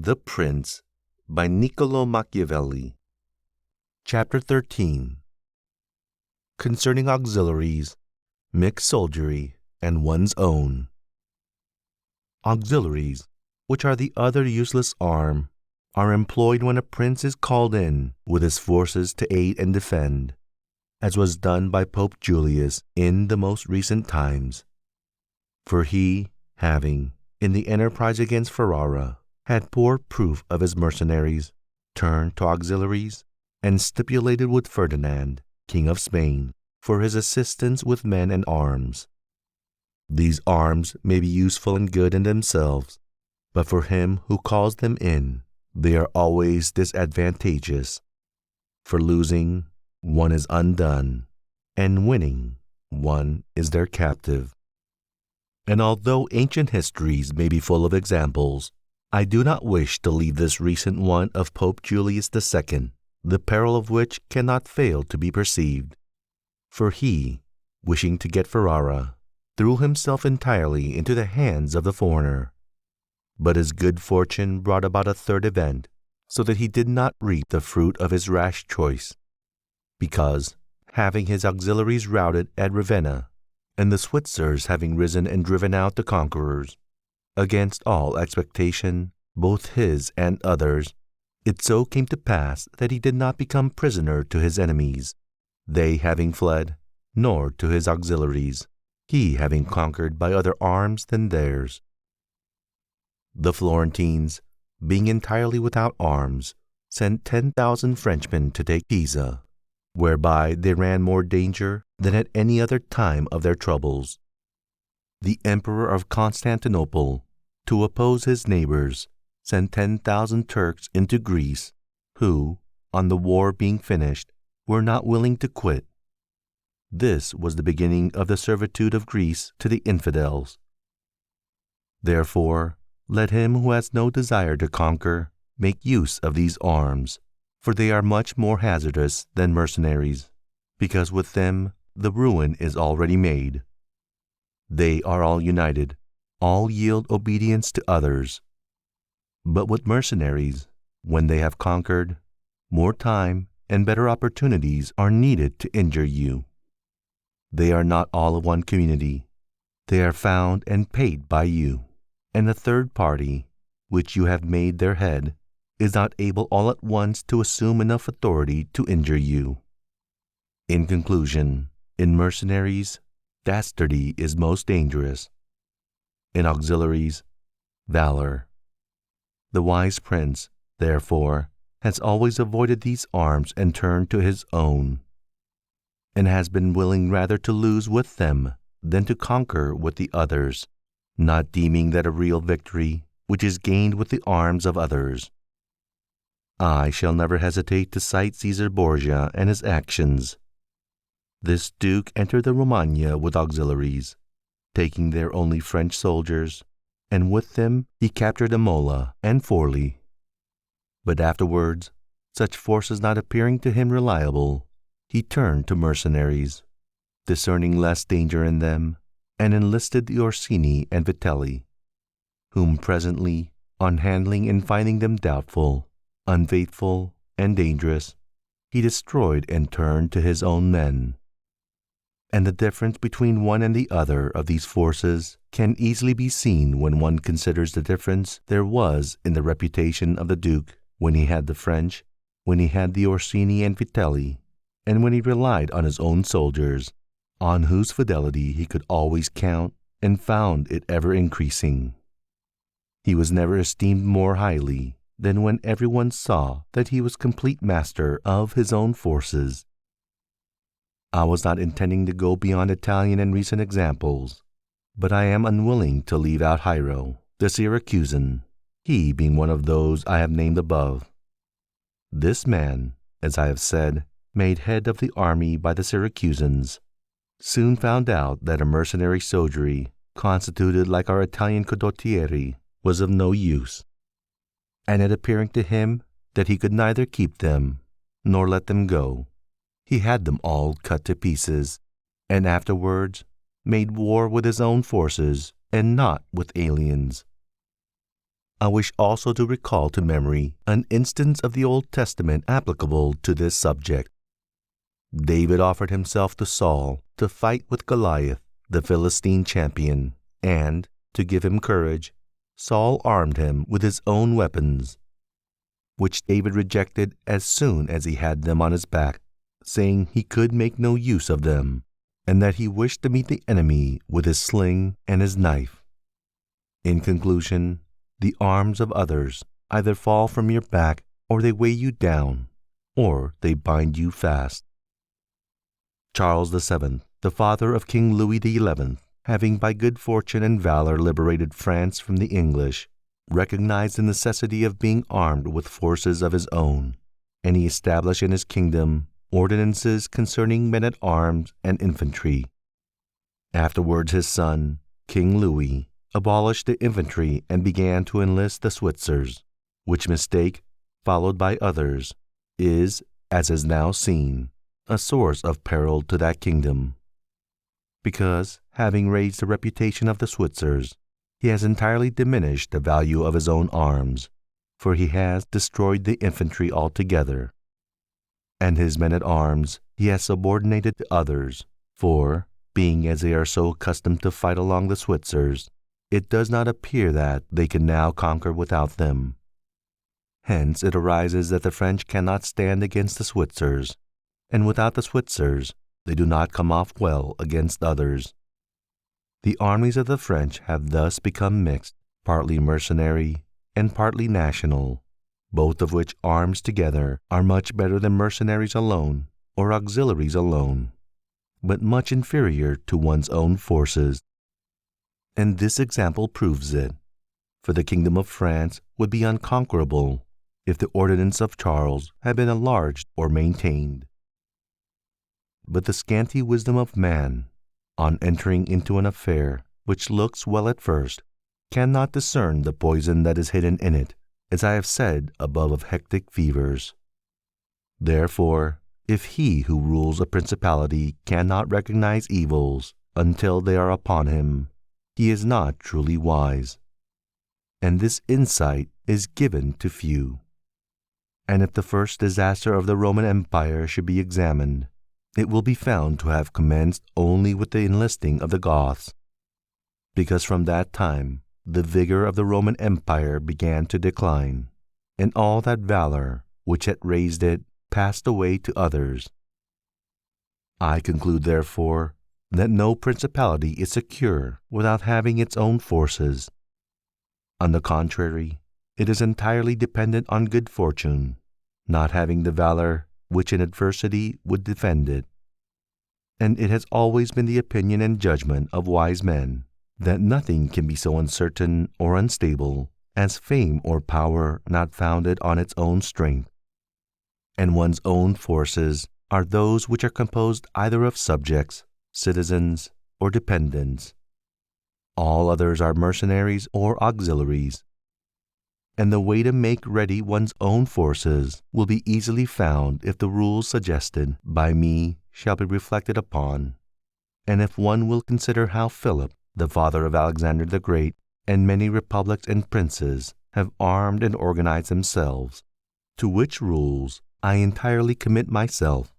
The Prince by Niccolo Machiavelli. Chapter 13. Concerning Auxiliaries, Mixed Soldiery, and One's Own. Auxiliaries, which are the other useless arm, are employed when a prince is called in with his forces to aid and defend, as was done by Pope Julius in the most recent times. For he, having, in the enterprise against Ferrara, had poor proof of his mercenaries, turned to auxiliaries, and stipulated with Ferdinand, King of Spain, for his assistance with men and arms. These arms may be useful and good in themselves, but for him who calls them in, they are always disadvantageous. For losing, one is undone, and winning, one is their captive. And although ancient histories may be full of examples, I do not wish to leave this recent one of Pope Julius II, the peril of which cannot fail to be perceived. For he, wishing to get Ferrara, threw himself entirely into the hands of the foreigner. But his good fortune brought about a third event, so that he did not reap the fruit of his rash choice, because, having his auxiliaries routed at Ravenna, and the Switzers having risen and driven out the conquerors, against all expectation, both his and others, it so came to pass that he did not become prisoner to his enemies, they having fled, nor to his auxiliaries, he having conquered by other arms than theirs. The Florentines, being entirely without arms, sent 10,000 Frenchmen to take Pisa, whereby they ran more danger than at any other time of their troubles. The Emperor of Constantinople, to oppose his neighbors, sent 10,000 Turks into Greece, who, on the war being finished, were not willing to quit. This was the beginning of the servitude of Greece to the infidels. Therefore, let him who has no desire to conquer make use of these arms, for they are much more hazardous than mercenaries, because with them the ruin is already made. They are all united, all yield obedience to others. But with mercenaries, when they have conquered, more time and better opportunities are needed to injure you. They are not all of one community. They are found and paid by you, and a third party, which you have made their head, is not able all at once to assume enough authority to injure you. In conclusion, in mercenaries, dastardly is most dangerous. In auxiliaries, valor. The wise prince, therefore, has always avoided these arms and turned to his own, and has been willing rather to lose with them than to conquer with the others, not deeming that a real victory which is gained with the arms of others. I shall never hesitate to cite Caesar Borgia and his actions. This duke entered the Romagna with auxiliaries, taking there only French soldiers, and with them he captured Imola and Forli. But afterwards, such forces not appearing to him reliable, he turned to mercenaries, discerning less danger in them, and enlisted the Orsini and Vitelli, whom presently, on handling and finding them doubtful, unfaithful, and dangerous, he destroyed and turned to his own men. And the difference between one and the other of these forces can easily be seen when one considers the difference there was in the reputation of the Duke when he had the French, when he had the Orsini and Vitelli, and when he relied on his own soldiers, on whose fidelity he could always count and found it ever increasing. He was never esteemed more highly than when everyone saw that he was complete master of his own forces. I was not intending to go beyond Italian and recent examples, but I am unwilling to leave out Hiero, the Syracusan, he being one of those I have named above. This man, as I have said, made head of the army by the Syracusans, soon found out that a mercenary soldiery, constituted like our Italian condottieri, was of no use, and it appearing to him that he could neither keep them nor let them go, he had them all cut to pieces, and afterwards made war with his own forces and not with aliens. I wish also to recall to memory an instance of the Old Testament applicable to this subject. David offered himself to Saul to fight with Goliath, the Philistine champion, and, to give him courage, Saul armed him with his own weapons, which David rejected as soon as he had them on his back, saying he could make no use of them, and that he wished to meet the enemy with his sling and his knife. In conclusion, the arms of others either fall from your back, or they weigh you down, or they bind you fast. Charles VII, the father of King Louis XI, having by good fortune and valor liberated France from the English, recognized the necessity of being armed with forces of his own, and he established in his kingdom ordinances concerning men-at-arms and infantry. Afterwards his son, King Louis, abolished the infantry and began to enlist the Switzers, which mistake, followed by others, is, as is now seen, a source of peril to that kingdom, because, having raised the reputation of the Switzers, he has entirely diminished the value of his own arms, for he has destroyed the infantry altogether, and his men-at-arms he has subordinated to others, for, being as they are so accustomed to fight along the Switzers, it does not appear that they can now conquer without them. Hence it arises that the French cannot stand against the Switzers, and without the Switzers they do not come off well against others. The armies of the French have thus become mixed, partly mercenary and partly national, both of which arms together are much better than mercenaries alone or auxiliaries alone, but much inferior to one's own forces. And this example proves it, for the kingdom of France would be unconquerable if the ordinance of Charles had been enlarged or maintained. But the scanty wisdom of man, on entering into an affair which looks well at first, cannot discern the poison that is hidden in it, as I have said above of hectic fevers. Therefore, if he who rules a principality cannot recognize evils until they are upon him, he is not truly wise. And this insight is given to few. And if the first disaster of the Roman Empire should be examined, it will be found to have commenced only with the enlisting of the Goths, because from that time the vigor of the Roman Empire began to decline, and all that valor which had raised it passed away to others. I conclude, therefore, that no principality is secure without having its own forces. On the contrary, it is entirely dependent on good fortune, not having the valor which in adversity would defend it. And it has always been the opinion and judgment of wise men that nothing can be so uncertain or unstable as fame or power not founded on its own strength. And one's own forces are those which are composed either of subjects, citizens, or dependents. All others are mercenaries or auxiliaries. And the way to make ready one's own forces will be easily found if the rules suggested by me shall be reflected upon, and if one will consider how Philip, the father of Alexander the Great, and many republics and princes have armed and organized themselves, to which rules I entirely commit myself,